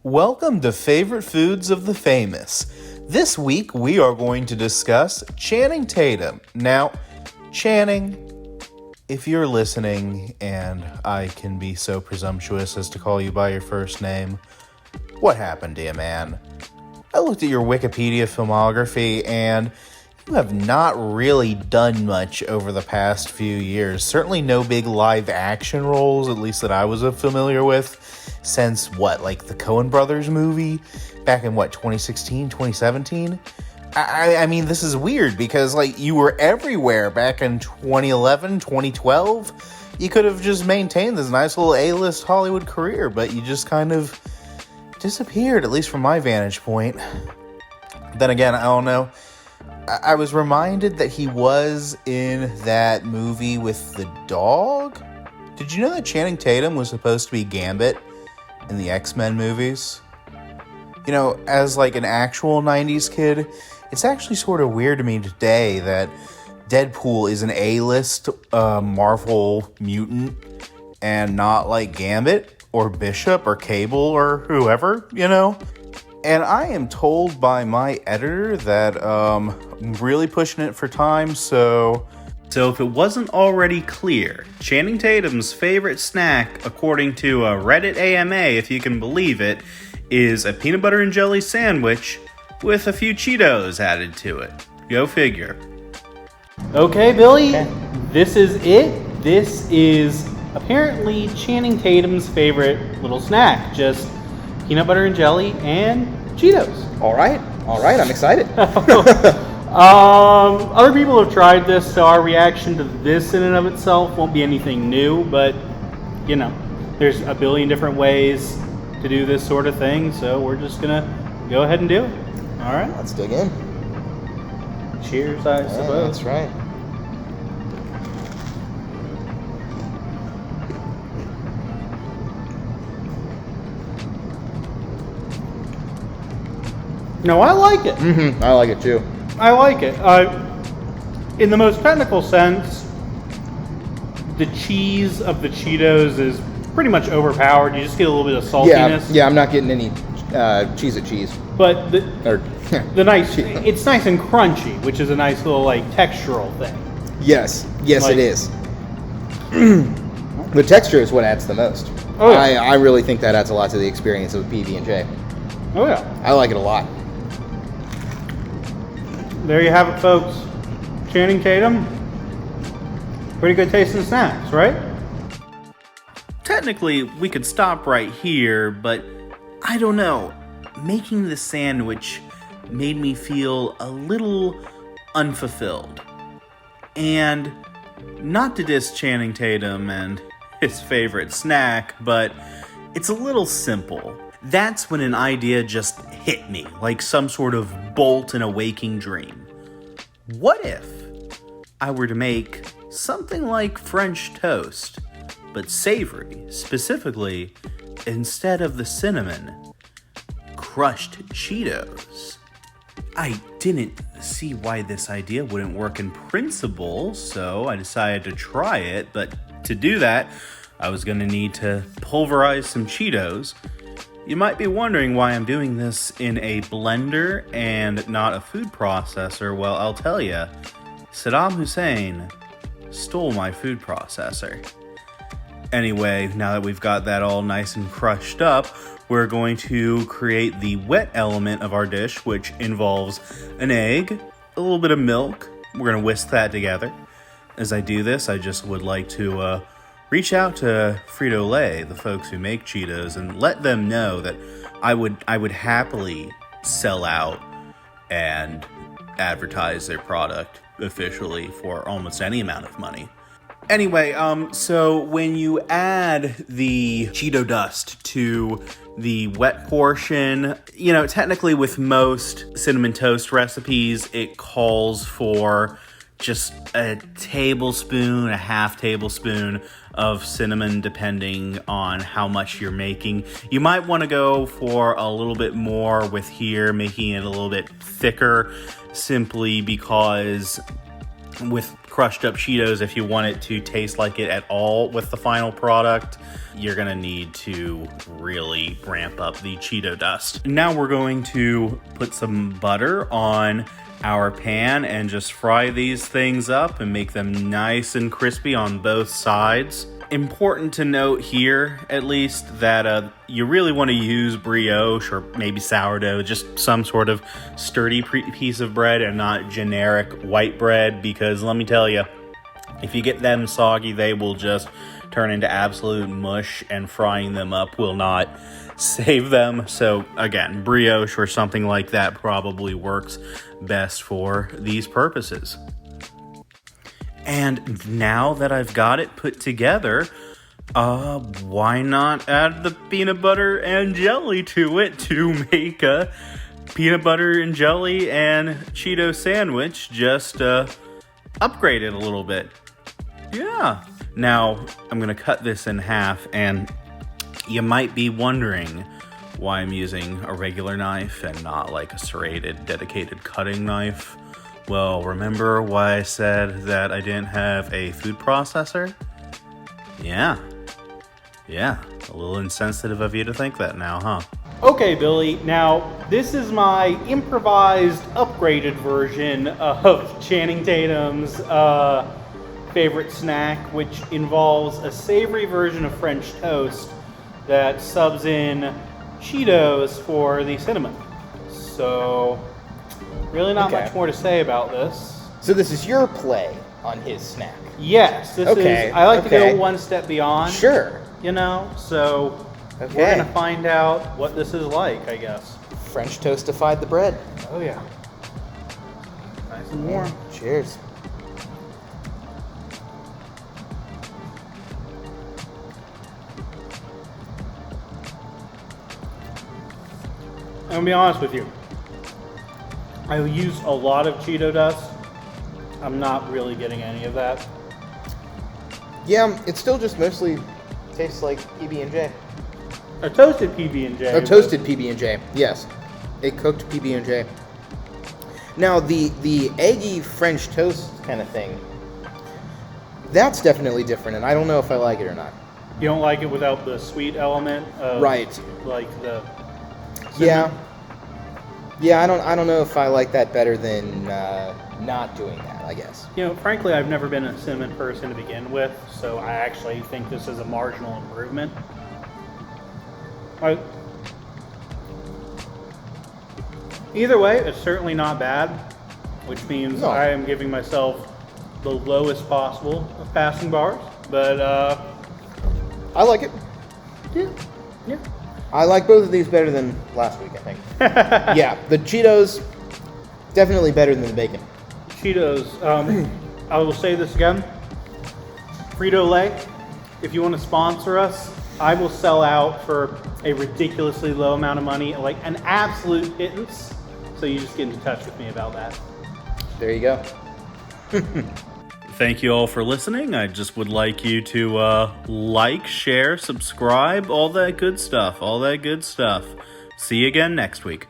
Welcome to Favorite Foods of the Famous. This week we are going to discuss Channing Tatum. Now, Channing, if you're listening, and I can be so presumptuous as to call you by your first name, what happened to you, man? I looked at your Wikipedia filmography, and you have not really done much over the past few years. Certainly no big live action roles, at least that I was familiar with, since the Coen Brothers movie back in 2016, 2017? I mean, this is weird because you were everywhere back in 2011, 2012. You could have just maintained this nice little A-list Hollywood career, but you just kind of disappeared, at least from my vantage point. Then again, I don't know. I was reminded that he was in that movie with the dog. Did you know that Channing Tatum was supposed to be Gambit in the X-Men movies? You know, as an actual 90s kid, it's actually sort of weird to me today that Deadpool is an A-list Marvel mutant and not Gambit or Bishop or Cable or whoever, you know? And I am told by my editor that I'm really pushing it for time, so if it wasn't already clear, Channing Tatum's favorite snack, according to Reddit AMA, if you can believe it, is a peanut butter and jelly sandwich with a few Cheetos added to it. Go figure. Okay, Billy, This is it. This is apparently Channing Tatum's favorite little snack. Just peanut butter and jelly and Cheetos. All right, I'm excited. Other people have tried this, so our reaction to this in and of itself won't be anything new, but, you know, there's a billion different ways to do this sort of thing, so we're just going to go ahead and do it. All right? Let's dig in. Cheers, I suppose. That's right. No, I like it. I like it too. I like it. In the most technical sense, the cheese of the Cheetos is pretty much overpowered. You just get a little bit of saltiness. Yeah, I'm not getting any cheese. But it's nice and crunchy, which is a nice little textural thing. Yes, it is. The texture is what adds the most. Oh, yeah. I really think that adds a lot to the experience of PB&J. Oh yeah, I like it a lot. there you have it, folks. Channing Tatum, pretty good tasting snacks, right? Technically, we could stop right here, but I don't know. Making the sandwich made me feel a little unfulfilled. And not to diss Channing Tatum and his favorite snack, but it's a little simple. That's when an idea just hit me, like some sort of bolt in a waking dream. What if I were to make something like French toast, but savory, specifically, instead of the cinnamon, crushed Cheetos? I didn't see why this idea wouldn't work in principle, so I decided to try it, but to do that, I was going to need to pulverize some Cheetos. You might be wondering why I'm doing this in a blender and not a food processor. Well, I'll tell you, Saddam Hussein stole my food processor. Anyway, now that we've got that all nice and crushed up, we're going to create the wet element of our dish, which involves an egg, a little bit of milk. We're going to whisk that together. As I do this, I just would like to reach out to Frito-Lay, the folks who make Cheetos, and let them know that I would happily sell out and advertise their product officially for almost any amount of money. Anyway, so when you add the Cheeto dust to the wet portion, you know, technically with most cinnamon toast recipes, it calls for just a tablespoon, a half tablespoon of cinnamon, depending on how much you're making. You might want to go for a little bit more with here, making it a little bit thicker, simply because with crushed up Cheetos, if you want it to taste like it at all with the final product, you're gonna need to really ramp up the Cheeto dust. Now we're going to put some butter on our pan and just fry these things up and make them nice and crispy on both sides. Important to note here, at least, that you really want to use brioche or maybe sourdough, just some sort of sturdy piece of bread and not generic white bread, because let me tell you, if you get them soggy, they will just turn into absolute mush, and frying them up will not save them. So again, brioche or something like that probably works best for these purposes. And now that I've got it put together, why not add the peanut butter and jelly to it to make a peanut butter and jelly and Cheeto sandwich, just upgrade it a little bit. Yeah. Now, I'm going to cut this in half, and you might be wondering why I'm using a regular knife and not like a serrated, dedicated cutting knife. Well, remember why I said that I didn't have a food processor? Yeah, a little insensitive of you to think that now, huh? Okay, Billy, now this is my improvised, upgraded version of Channing Tatum's favorite snack, which involves a savory version of French toast that subs in Cheetos for the cinnamon. So, really not much more to say about this. So this is your play on his snack. Yes, this is. I like to go one step beyond. Sure. So we're gonna find out what this is like, I guess. French toastified the bread. Oh yeah. Nice and warm. Cheers. I'm gonna be honest with you. I use a lot of Cheeto dust. I'm not really getting any of that. Yeah, it still just mostly tastes like PB&J. A toasted PB&J. A toasted PB&J, yes. A cooked PB&J. Now, the eggy French toast kind of thing, that's definitely different, and I don't know if I like it or not. You don't like it without the sweet element of, right. Like the cinnamon? Yeah, I don't know if I like that better than not doing that, I guess. Frankly, I've never been a cinnamon person to begin with, so I actually think this is a marginal improvement. Either way, it's certainly not bad, which means I am giving myself the lowest possible of passing bars, but I like it. Yeah. I like both of these better than last week, I think. Yeah, the Cheetos, definitely better than the bacon. Cheetos, I will say this again. Frito-Lay, if you want to sponsor us, I will sell out for a ridiculously low amount of money, like an absolute pittance. So you just get in touch with me about that. There you go. Thank you all for listening. I just would like you to like, share, subscribe, all that good stuff. See you again next week.